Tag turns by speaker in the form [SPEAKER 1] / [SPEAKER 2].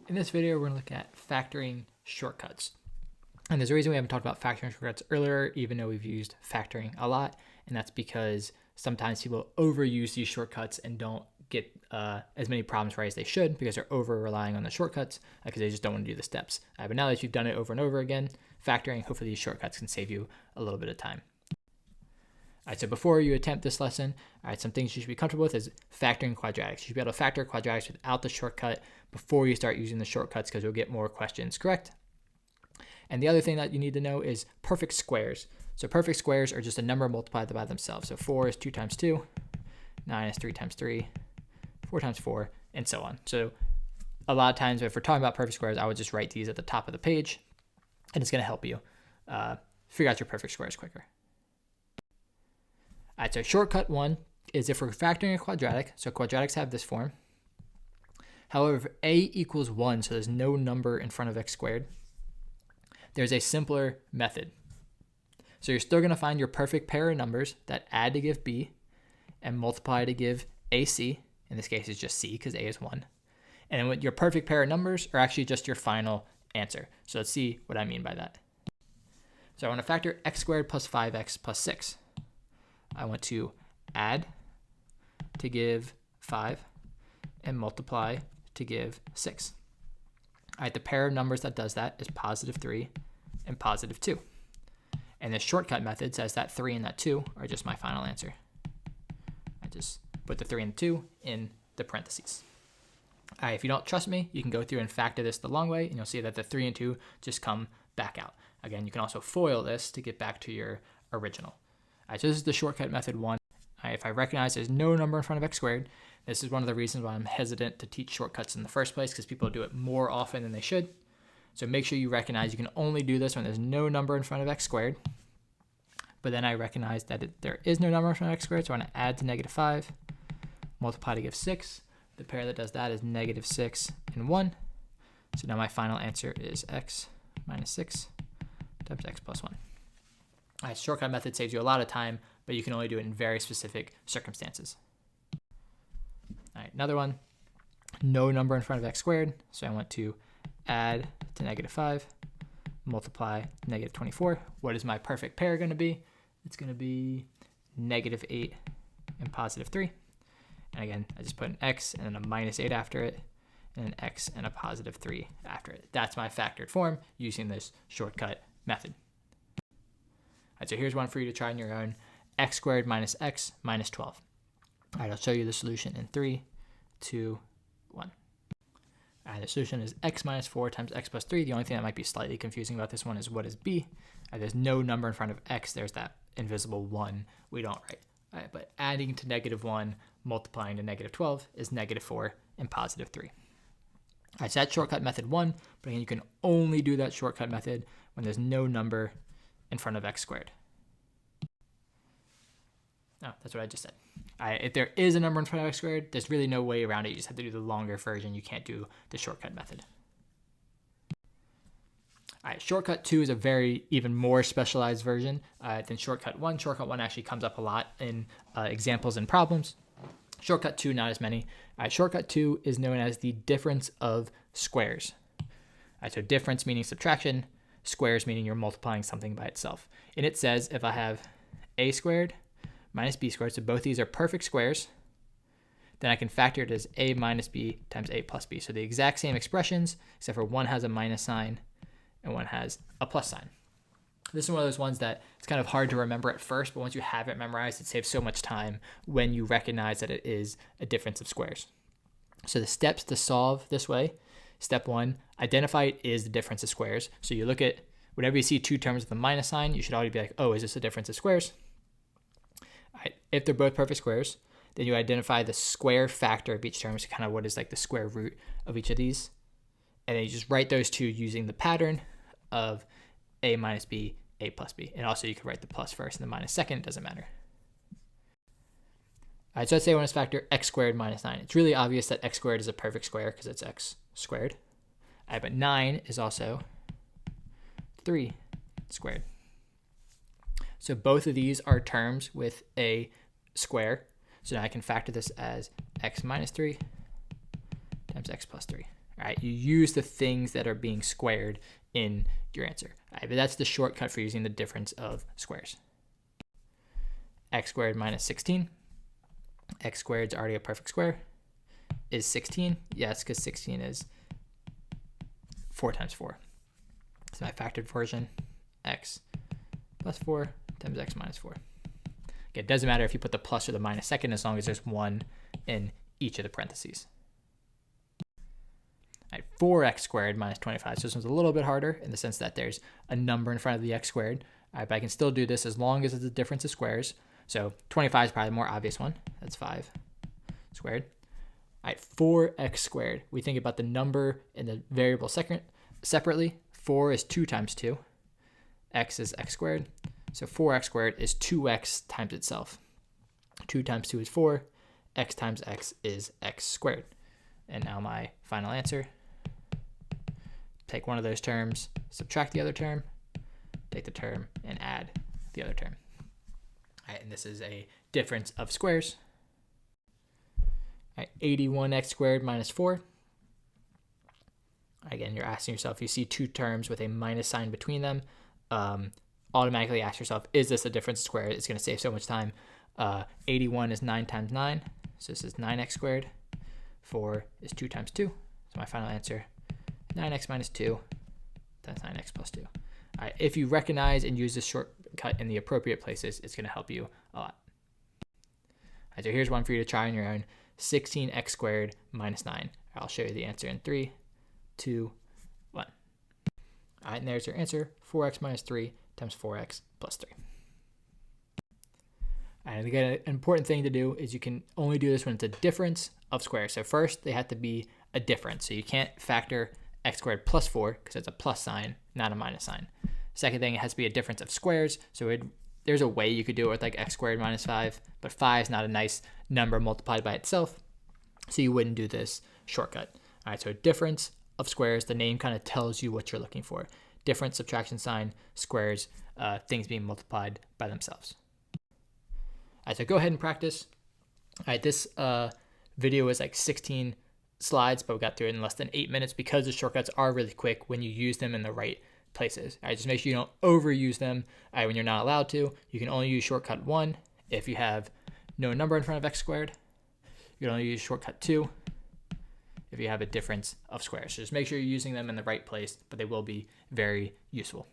[SPEAKER 1] In this video, we're going to look at factoring shortcuts. And there's a reason we haven't talked about factoring shortcuts earlier, even though we've used factoring a lot. And that's because sometimes people overuse these shortcuts and don't get as many problems right as they should because they're over relying on the shortcuts because they just don't want to do the steps. But now that you've done it over and over again, factoring, hopefully these shortcuts can save you a little bit of time. All right, so before you attempt this lesson, some things you should be comfortable with is factoring quadratics. You should be able to factor quadratics without the shortcut before you start using the shortcuts because you'll get more questions correct. And the other thing that you need to know is perfect squares. So perfect squares are just a number multiplied by themselves. So 4 is 2 times 2, 9 is 3 times 3, 4 times 4, and so on. So a lot of times if we're talking about perfect squares, I would just write these at the top of the page, and it's going to help you figure out your perfect squares quicker. All right, so shortcut one is if we're factoring a quadratic, so quadratics have this form. However, if a equals 1, so there's no number in front of x squared, there's a simpler method. So you're still going to find your perfect pair of numbers that add to give b and multiply to give ac. In this case, it's just c because a is 1. And then your perfect pair of numbers are actually just your final answer. So let's see what I mean by that. So I want to factor x squared plus 5x plus 6. I want to add to give 5 and multiply to give 6. All right, the pair of numbers that does that is positive 3 and positive 2. And the shortcut method says that 3 and that 2 are just my final answer. I just put the 3 and the 2 in the parentheses. All right, if you don't trust me, you can go through and factor this the long way, and you'll see that the 3 and 2 just come back out. Again, you can also FOIL this to get back to your original. All right, so this is the shortcut method 1. All right, if I recognize there's no number in front of x squared, this is one of the reasons why I'm hesitant to teach shortcuts in the first place because people do it more often than they should. So make sure you recognize you can only do this when there's no number in front of x squared. But then I recognize that there is no number in front of x squared, so I want to add to negative 5, multiply to give 6. The pair that does that is negative 6 and 1. So now my final answer is x minus 6 times x plus 1. All right, shortcut method saves you a lot of time, but you can only do it in very specific circumstances. All right, another one, no number in front of x squared, so I want to add to negative 5, multiply negative 24. What is my perfect pair going to be? It's going to be negative 8 and positive 3. And again, I just put an x and then a minus 8 after it, and an x and a positive 3 after it. That's my factored form using this shortcut method. All right, so here's one for you to try on your own. X squared minus x minus 12. All right, I'll show you the solution in 3, 2, 1. All right, the solution is x minus 4 times x plus 3. The only thing that might be slightly confusing about this one is what is b? There's no number in front of x. There's that invisible 1 we don't write. All right, but adding to negative 1, multiplying to negative 12 is negative 4 and positive 3. All right, so that's shortcut method 1. But again, you can only do that shortcut method when there's no number in front of x squared. No, that's what I just said. If there is a number in front of x squared, there's really no way around it. You just have to do the longer version. You can't do the shortcut method. All right, shortcut 2 is a very even more specialized version than shortcut 1. Shortcut 1 actually comes up a lot in examples and problems. Shortcut 2, not as many. All right, shortcut 2 is known as the difference of squares. All right, so difference meaning subtraction, squares meaning you're multiplying something by itself. And it says if I have a squared minus b squared, so both these are perfect squares, then I can factor it as a minus b times a plus b. So the exact same expressions, except for one has a minus sign and one has a plus sign. This is one of those ones that it's kind of hard to remember at first, but once you have it memorized, it saves so much time when you recognize that it is a difference of squares. So the steps to solve this way, step 1, identify it is the difference of squares. So you look at whenever you see two terms with a minus sign, you should already be like, oh, is this a difference of squares? All right, if they're both perfect squares, then you identify the square factor of each term, so kind of what is like the square root of each of these. And then you just write those two using the pattern of a minus b, a plus b. And also you could write the plus first and the minus second, it doesn't matter. All right, so let's say I want to factor x squared minus 9. It's really obvious that x squared is a perfect square because it's x squared. All right, but 9 is also 3 squared. So both of these are terms with a square. So now I can factor this as x minus 3 times x plus 3. All right, you use the things that are being squared in your answer. All right, but that's the shortcut for using the difference of squares. X squared minus 16. X squared is already a perfect square. Is 16? Yes, because 16 is 4 times 4. So my factored version, x plus 4 times x minus 4. Okay, it doesn't matter if you put the plus or the minus second, as long as there's 1 in each of the parentheses. All right, 4x squared minus 25. So this one's a little bit harder in the sense that there's a number in front of the x squared. All right, but I can still do this as long as it's a difference of squares. So 25 is probably the more obvious one. That's 5 squared. All right, 4x squared. We think about the number and the variable separately. 4 is 2 times 2. X is x squared. So 4x squared is 2x times itself. 2 times 2 is 4. X times x is x squared. And now my final answer. Take one of those terms, subtract the other term, take the term, and add the other term. All right, and this is a difference of squares. All right, 81x squared minus 4. Again, you're asking yourself, you see two terms with a minus sign between them, automatically ask yourself, is this a difference of squares? It's going to save so much time. 81 is 9 times 9, so this is 9x squared. 4 is 2 times 2, so my final answer, 9x minus 2, that's 9x plus 2. All right, if you recognize and use this shortcut in the appropriate places, it's going to help you a lot. All right, so here's one for you to try on your own. 16x squared minus 9. I'll show you the answer in 3, 2, 1. All right, and there's your answer, 4x minus 3 times 4x plus 3. And again, an important thing to do is you can only do this when it's a difference of squares. So first, they have to be a difference. So you can't factor x squared plus 4 because it's a plus sign, not a minus sign. Second thing, it has to be a difference of squares. So there's a way you could do it with like x squared minus 5, but 5 is not a nice number multiplied by itself. So you wouldn't do this shortcut. All right, so a difference of squares, the name kind of tells you what you're looking for. Difference, subtraction sign, squares, things being multiplied by themselves. All right, so go ahead and practice. All right, this video is like 16 slides, but we got through it in less than 8 minutes because the shortcuts are really quick when you use them in the right places. All right, just make sure you don't overuse them when you're not allowed to. You can only use shortcut 1 if you have no number in front of x squared. You can only use shortcut 2 if you have a difference of squares. So just make sure you're using them in the right place, but they will be very useful.